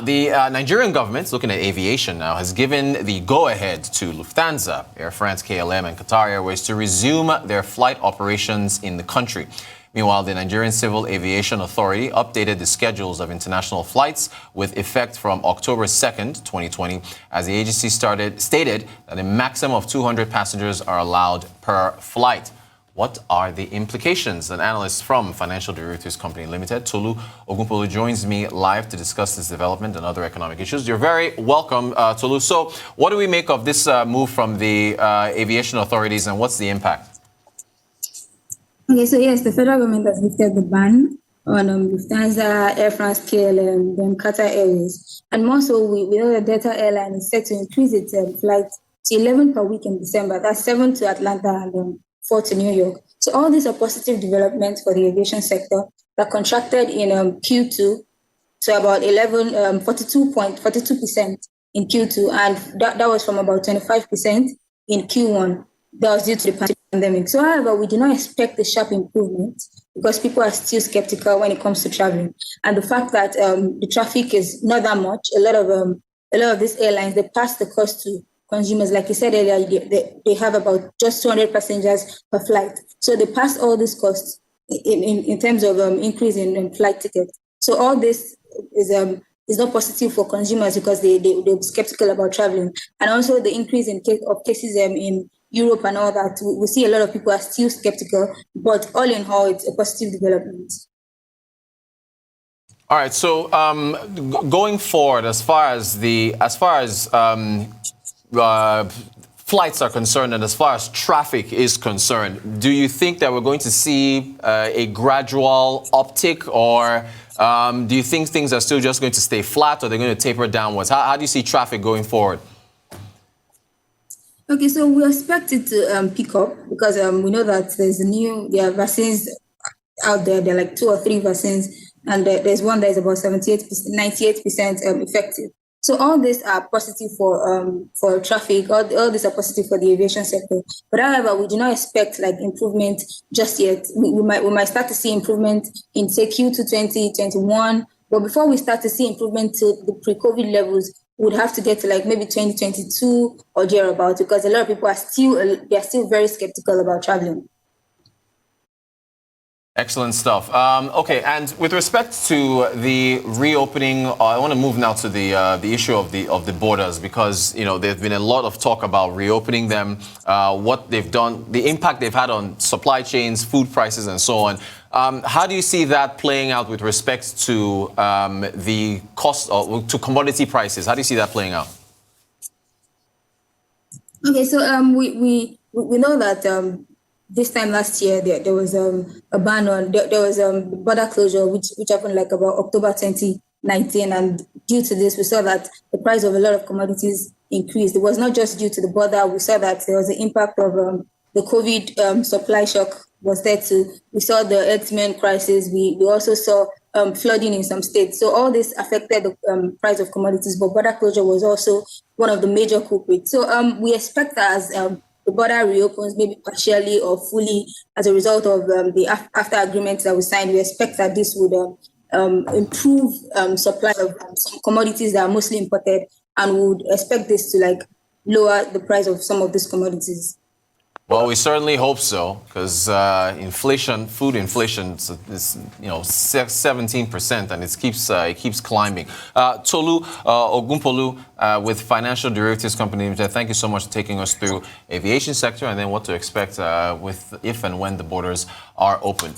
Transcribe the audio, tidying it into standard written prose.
the Nigerian government, looking at aviation now, has given the go-ahead to Lufthansa, Air France, KLM, and Qatar Airways to resume their flight operations in the country. Meanwhile, the Nigerian Civil Aviation Authority updated the schedules of international flights with effect from October 2nd, 2020, as the agency stated that a maximum of 200 passengers are allowed per flight. What are the implications? An analyst from Financial Derivatives Company Limited, TOLU OGUNPOLU, joins me live to discuss this development and other economic issues. You're very welcome, TOLU. So what do we make of this move from the aviation authorities, and what's the impact? Okay, so yes, the federal government has lifted the ban on Lufthansa, Air France, KLM, then Qatar Airways. And more so, we know that Delta Airline is set to increase its flights to 11 per week in December. That's 7 to Atlanta and 4 to New York. So all these are positive developments for the aviation sector that contracted in Q2 to about 42% in Q2, and that was from about 25% in Q1. That was due to the pandemic. So, however, we do not expect a sharp improvement because people are still skeptical when it comes to traveling. And the fact that the traffic is not that much, a lot of these airlines, they pass the cost to consumers. Like you said earlier, they have about just 200 passengers per flight. So they pass all these costs in terms of increase in flight tickets. So all this is not positive for consumers because they're skeptical about traveling. And also the increase in cases in Europe and all that, we see a lot of people are still skeptical, but all in all, it's a positive development. All right. So going forward, as far as flights are concerned and as far as traffic is concerned, do you think that we're going to see a gradual uptick, or do you think things are still just going to stay flat, or they're going to taper downwards? How do you see traffic going forward? Okay, so we expect it to pick up because we know that there are vaccines out there. There are like 2 or 3 vaccines, and there's one that is about 98% effective. So all these are positive for traffic. All these are positive for the aviation sector. But however, we do not expect like improvement just yet. We might start to see improvement in say Q2 2021. But before we start to see improvement to the pre-COVID levels, would have to get to like maybe 2022 or thereabouts, because a lot of people are still very skeptical about traveling. Excellent stuff. Okay, and with respect to the reopening, I want to move now to the issue of the borders, because there's been a lot of talk about reopening them, what they've done, the impact they've had on supply chains, food prices, and so on. How do you see that playing out with respect to the cost to commodity prices? How do you see that playing out? Okay, so we know that this time last year there was a ban on there was border closure which happened like about October 2019, and due to this we saw that the price of a lot of commodities increased. It was not just due to the border. We saw that there was an impact of the COVID supply shock was there too. We saw the herdsmen crisis. We also saw flooding in some states. So all this affected the price of commodities, but border closure was also one of the major culprits. So we expect that as the border reopens, maybe partially or fully as a result of the after agreements that we signed, we expect that this would improve supply of some commodities that are mostly imported, and we would expect this to like lower the price of some of these commodities. Well, we certainly hope so, because inflation, food inflation, is 17%, and it keeps climbing. TOLU OGUNPOLU with Financial Derivatives Company Limited, thank you so much for taking us through aviation sector and then what to expect if and when the borders are open.